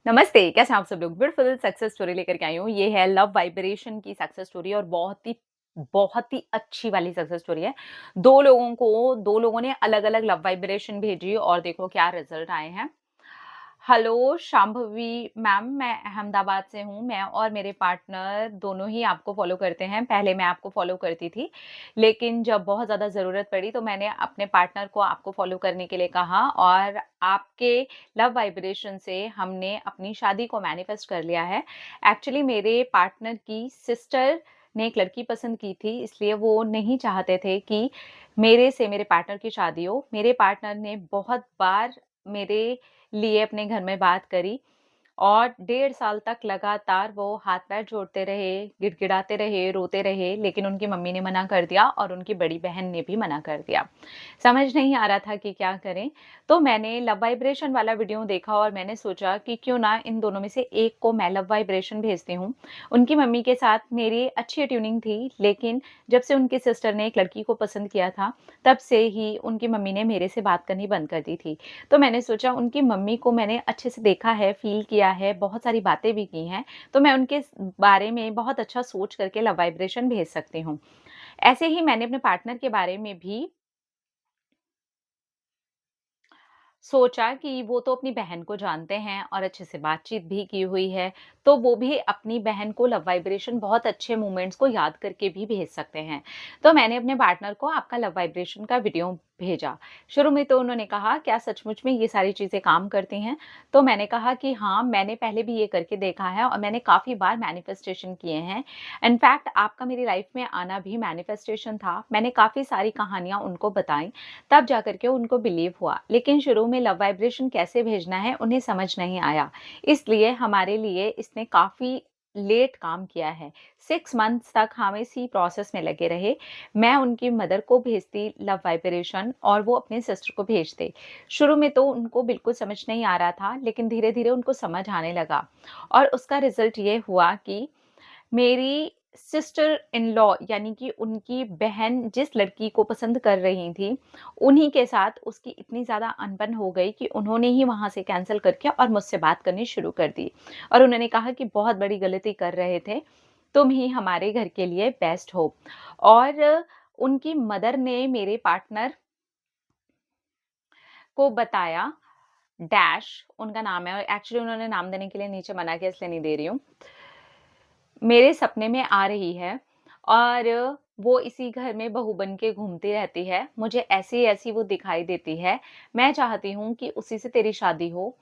नमस्ते, कैसे हैं आप सब लोग? ब्यूटीफुल सक्सेस स्टोरी लेकर के आई हूँ। ये है लव वाइब्रेशन की सक्सेस स्टोरी और बहुत ही अच्छी वाली सक्सेस स्टोरी है। 2 लोगों ने अलग-अलग लव वाइब्रेशन भेजी और देखो क्या रिजल्ट आए हैं। हेलो शांभवी मैम, मैं अहमदाबाद से हूँ। मैं और मेरे पार्टनर दोनों ही आपको फ़ॉलो करते हैं। पहले मैं आपको फ़ॉलो करती थी, लेकिन जब बहुत ज़्यादा ज़रूरत पड़ी तो मैंने अपने पार्टनर को आपको फ़ॉलो करने के लिए कहा और आपके लव वाइब्रेशन से हमने अपनी शादी को मैनिफेस्ट कर लिया है। एक्चुअली मेरे पार्टनर की सिस्टर ने एक लड़की पसंद की थी, इसलिए वो नहीं चाहते थे कि मेरे से मेरे पार्टनर की शादी हो। मेरे पार्टनर ने बहुत बार मेरे लिए अपने घर में बात करी और 1.5 साल तक लगातार वो हाथ-पैर जोड़ते रहे, गिड़गिड़ाते रहे, रोते रहे, लेकिन उनकी मम्मी ने मना कर दिया और उनकी बड़ी बहन ने भी मना कर दिया। समझ नहीं आ रहा था कि क्या करें, तो मैंने लव वाइब्रेशन वाला वीडियो देखा और मैंने सोचा कि क्यों ना इन दोनों में से एक को मैं लव वाइब्रेशन भेजती हूँ। उनकी मम्मी के साथ मेरी अच्छी ट्यूनिंग थी, लेकिन जब से उनकी सिस्टर ने एक लड़की को पसंद किया था, तब से ही उनकी मम्मी ने मेरे से बात करनी बंद कर दी थी। तो मैंने सोचा उनकी मम्मी को मैंने अच्छे से देखा है, फ़ील किया है, बहुत सारी बातें भी की हैं, तो मैं उनके बारे में बहुत अच्छा सोच करके लव वाइब्रेशन भेज सकती हूँ। ऐसे ही मैंने अपने पार्टनर के बारे में भी सोचा कि वो तो अपनी बहन को जानते हैं और अच्छे से बातचीत भी की हुई है, तो वो भी अपनी बहन को लव वाइब्रेशन बहुत अच्छे मोमेंट्स को याद करके भी भेज सकते हैं। तो मैंने अपने पार्टनर को आपका लव वाइब्रेशन का वीडियो भेजा। शुरू में तो उन्होंने कहा, "क्या सचमुच में ये सारी चीज़ें काम करती हैं?" तो मैंने कहा कि हाँ, मैंने पहले भी ये करके देखा है और मैंने काफ़ी बार मैनिफेस्टेशन किए हैं। इनफैक्ट आपका मेरी लाइफ में आना भी मैनिफेस्टेशन था। मैंने काफ़ी सारी कहानियाँ उनको बताई, तब जाकर के उनको बिलीव हुआ। लेकिन शुरू में लव वाइब्रेशन कैसे भेजना है उन्हें समझ नहीं आया। इसलिए हमारे लिए इसने काफ़ी लेट काम किया है। 6 मंथ्स तक हम इसी प्रोसेस में लगे रहे। मैं उनकी मदर को भेजती लव वाइब्रेशन और वो अपने सिस्टर को भेजते। शुरू में तो उनको बिल्कुल समझ नहीं आ रहा था, लेकिन धीरे-धीरे उनको समझ आने लगा और उसका रिज़ल्ट ये हुआ कि मेरी सिस्टर इन लॉ यानी कि उनकी बहन जिस लड़की को पसंद कर रही थी, उन्हीं के साथ उसकी इतनी ज़्यादा अनबन हो गई कि उन्होंने ही वहाँ से कैंसल करके और मुझसे बात करनी शुरू कर दी। और उन्होंने कहा कि बहुत बड़ी गलती कर रहे थे, तुम ही हमारे घर के लिए बेस्ट हो। और उनकी मदर ने मेरे पार्टनर को बताया, डैश उनका नाम है और एक्चुअली उन्होंने नाम देने के लिए नीचे मना किया इसलिए नहीं दे रही हूँ। मेरे सपने में आ रही है और वो इसी घर में बहू बन के घूमती रहती है। मुझे ऐसी-ऐसी वो दिखाई देती है। मैं चाहती हूँ कि उसी से तेरी शादी हो,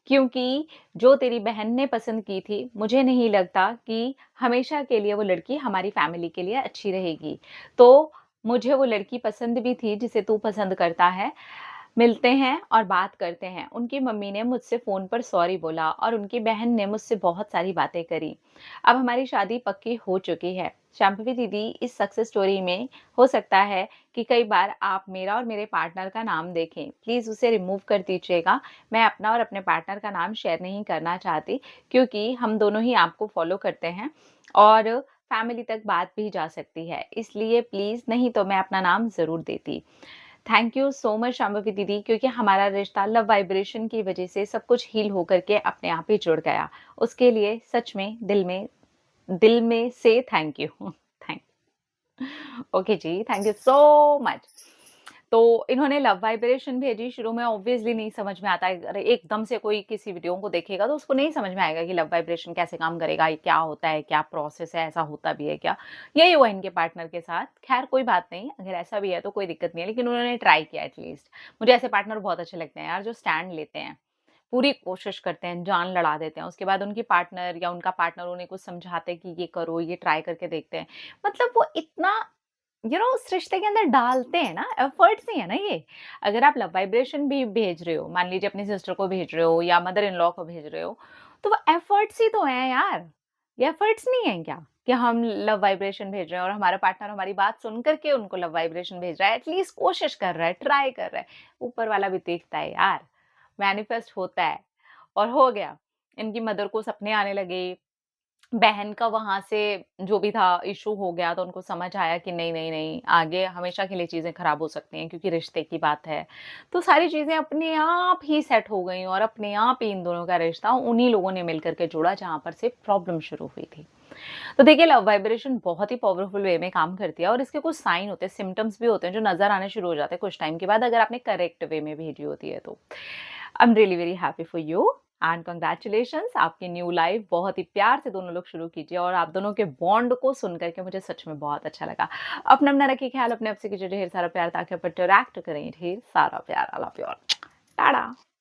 क्योंकि जो तेरी बहन ने पसंद की थी, मुझे नहीं लगता कि हमेशा के लिए वो लड़की हमारी फैमिली के लिए अच्छी रहेगी। तो मुझे वो लड़की पसंद भी थी जिसे तू पसंद करता है। मिलते हैं और बात करते हैं। उनकी मम्मी ने मुझसे फ़ोन पर सॉरी बोला और उनकी बहन ने मुझसे बहुत सारी बातें करी। अब हमारी शादी पक्की हो चुकी है। शांभवी दीदी, इस सक्सेस स्टोरी में हो सकता है कि कई बार आप मेरा और मेरे पार्टनर का नाम देखें। प्लीज़ उसे रिमूव कर दीजिएगा। मैं अपना और अपने पार्टनर का नाम शेयर नहीं करना चाहती, क्योंकि हम दोनों ही आपको फ़ॉलो करते हैं और फैमिली तक बात भी जा सकती है। इसलिए प्लीज़, नहीं तो मैं अपना नाम ज़रूर देती। Thank you so much Shambhavi दीदी, क्योंकि हमारा रिश्ता लव वाइब्रेशन की वजह से सब कुछ हील होकर के अपने आप ही जुड़ गया। उसके लिए सच में दिल में से थैंक यू। थैंक ओके जी, थैंक यू सो मच। तो इन्होंने लव वाइब्रेशन भेजी। शुरू में ऑब्वियसली नहीं समझ में आता है, अरे एकदम से कोई किसी वीडियो को देखेगा तो उसको नहीं समझ में आएगा कि लव वाइब्रेशन कैसे काम करेगा, ये क्या होता है, क्या प्रोसेस है, ऐसा होता भी है क्या? यही हुआ इनके पार्टनर के साथ। खैर कोई बात नहीं, अगर ऐसा भी है तो कोई दिक्कत नहीं है, लेकिन उन्होंने ट्राई किया एटलीस्ट। मुझे ऐसे पार्टनर बहुत अच्छे लगते हैं यार, जो स्टैंड लेते हैं, पूरी कोशिश करते हैं, जान लड़ा देते हैं। उसके बाद उनकी पार्टनर या उनका पार्टनर उन्हें कुछ समझाते हैं कि ये करो, ये ट्राई करके देखते हैं। मतलब वो इतना उस रिश्ते के अंदर डालते हैं ना, एफर्ट्स ही है ना ये। अगर आप लव वाइब्रेशन भी भेज रहे हो, मान लीजिए अपनी सिस्टर को भेज रहे हो या मदर इन लॉ को भेज रहे हो, तो वो एफर्ट्स ही तो हैं यार। ये एफर्ट्स नहीं है क्या कि हम लव वाइब्रेशन भेज रहे हैं और हमारा पार्टनर हमारी बात सुन करके उनको लव वाइब्रेशन भेज रहा है, एटलीस्ट कोशिश कर रहा है, ट्राई कर रहा है। ऊपर वाला भी देखता है यार, मैनिफेस्ट होता है। और हो गया। इनकी मदर को सपने आने लगे, बहन का वहाँ से जो भी था इश्यू हो गया तो उनको समझ आया कि नहीं, नहीं, नहीं, आगे हमेशा के लिए चीज़ें खराब हो सकती हैं क्योंकि रिश्ते की बात है। तो सारी चीज़ें अपने आप ही सेट हो गईं और अपने आप ही इन दोनों का रिश्ता उन्हीं लोगों ने मिल कर के जोड़ा जहाँ पर से प्रॉब्लम शुरू हुई थी। तो देखिए लव वाइब्रेशन बहुत ही पावरफुल वे में काम करती है और इसके कुछ साइन होते हैं, सिम्पटम्स भी होते हैं जो नज़र आने शुरू हो जाते हैं कुछ टाइम के बाद अगर आपने करेक्ट वे में भेजी होती है तो। I am really very happy for you and congratulations आपकी न्यू लाइफ बहुत ही प्यार से दोनों लोग शुरू कीजिए और आप दोनों के बॉन्ड को सुन करके मुझे सच में बहुत अच्छा लगा। अपना रखिए ख्याल, अपने आप से कीजिए ढेर सारा प्यार ताकि आप इंटरैक्ट करें ढेर सारा प्यार। I love you all. Tata.